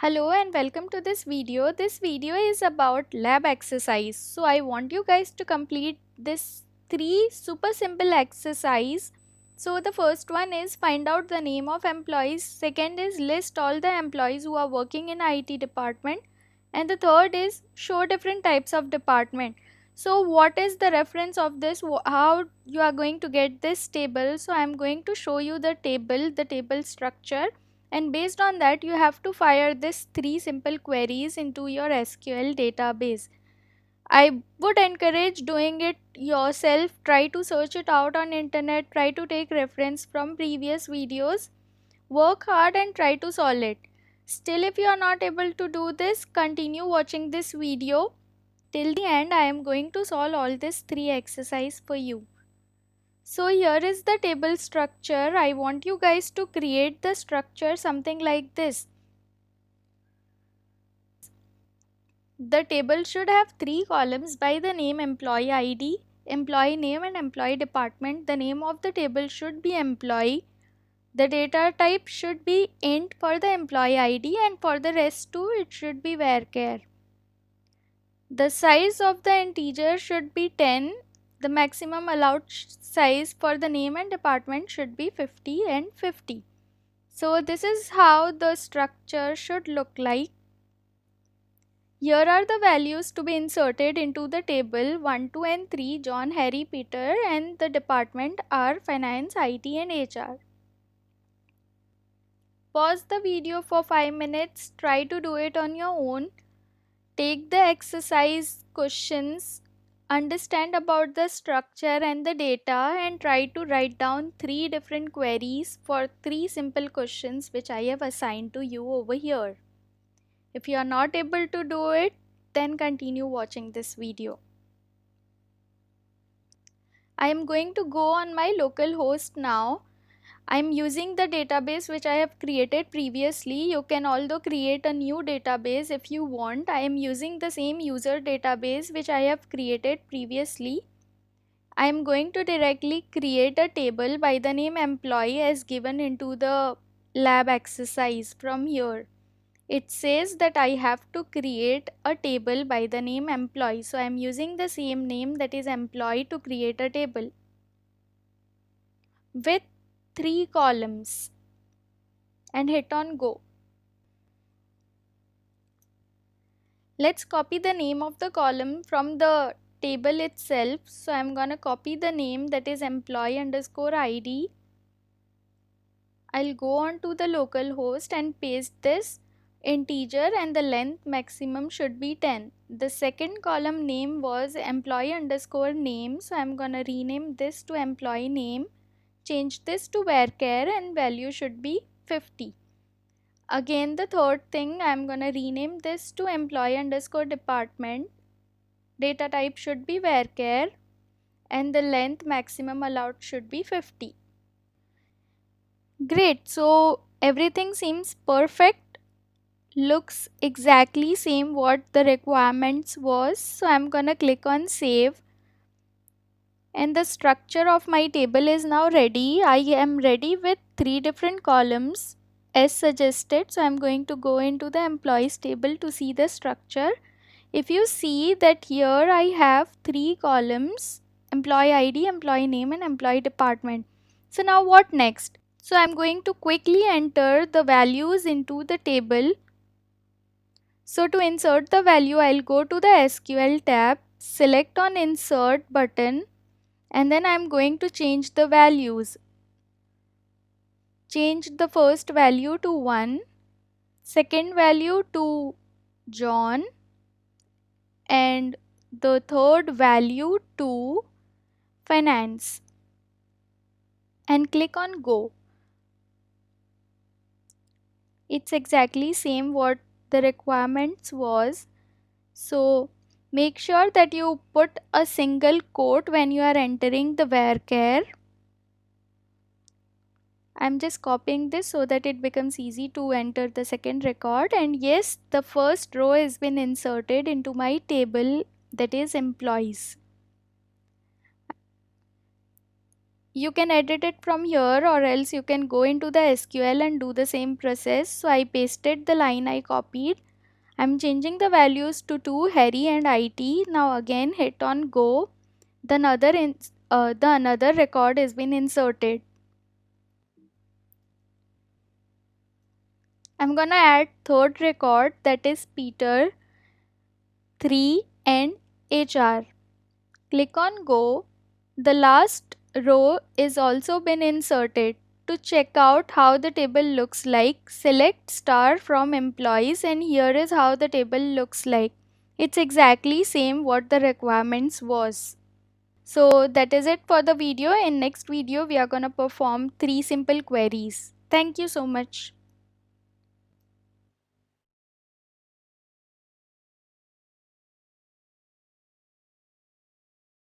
Hello and welcome to this video. This video is about lab exercise. So I want you guys to complete this three super simple exercise. So the first one is find out the name of employees. Second is list all the employees who are working in IT department. And the third is show different types of department. So what is the reference of this? How you are going to get this table? So I am going to show you the table structure, and based on that you have to fire this three simple queries into your SQL database. I would encourage doing it yourself. Try to search it out on internet, try to take reference from previous videos, work hard and try to solve it. Still, if you are not able to do this, continue watching this video till the end. I am going to solve all these three exercise for you. So here is the table structure. I want you guys to create the structure something like this. The table should have three columns by the name, employee ID, employee name and employee department. The name of the table should be employee. The data type should be int for the employee ID, and for the rest too it should be varchar. The size of the integer should be 10. The maximum allowed size for the name and department should be 50 and 50. So this is how the structure should look like. Here are the values to be inserted into the table: 1, 2 and 3, John, Harry, Peter, and the department are finance, IT and HR. Pause the video for 5 minutes, try to do it on your own. Take the exercise questions, understand about the structure and the data, and try to write down three different queries for three simple questions which I have assigned to you over here. If you are not able to do it, then continue watching this video. I am going to go on my local host now. I am using the database which I have created previously. You can also create a new database if you want. I am using the same user database which I have created previously. I am going to directly create a table by the name employee as given into the lab exercise from here. It says that I have to create a table by the name employee. So I am using the same name, that is employee, to create a table with three columns and hit on go. Let's copy the name of the column from the table itself. So I'm gonna copy the name, that is employee underscore ID. I'll go on to the local host and paste this integer, and the length maximum should be 10. The second column name was employee underscore name, so I'm gonna rename this to employee name, change this to varchar, and value should be 50. Again, the third thing, I'm gonna rename this to employee underscore department. Data type should be varchar, and the length maximum allowed should be 50. Great, so everything seems perfect, looks exactly same what the requirements was. So I'm gonna click on save, and the structure of my table is now ready. I am ready with three different columns as suggested. So I'm going to go into the employees table to see the structure. If you see that here I have three columns: employee ID, employee name and employee department. So now what next? So I'm going to quickly enter the values into the table. So to insert the value, I'll go to the SQL tab, select on insert button, and then I'm going to change the values. Change the first value to 1, second value to John, and the third value to finance, and click on go. It's exactly same what the requirements was. So make sure that you put a single quote when you are entering the varchar. I'm just copying this so that it becomes easy to enter the second record. And yes, the first row has been inserted into my table, that is employees. You can edit it from here, or else you can go into the SQL and do the same process. So I pasted the line I copied. I'm changing the values to 2, Harry and IT. Now again hit on go. The another record has been inserted. I'm gonna add third record, that is Peter, 3 and HR. Click on go. The last row is also been inserted. To check out how the table looks like, select star from employees, and here is how the table looks like. It's exactly same what the requirements was. So that is it for the video. In next video we are gonna perform 3 simple queries. Thank you so much.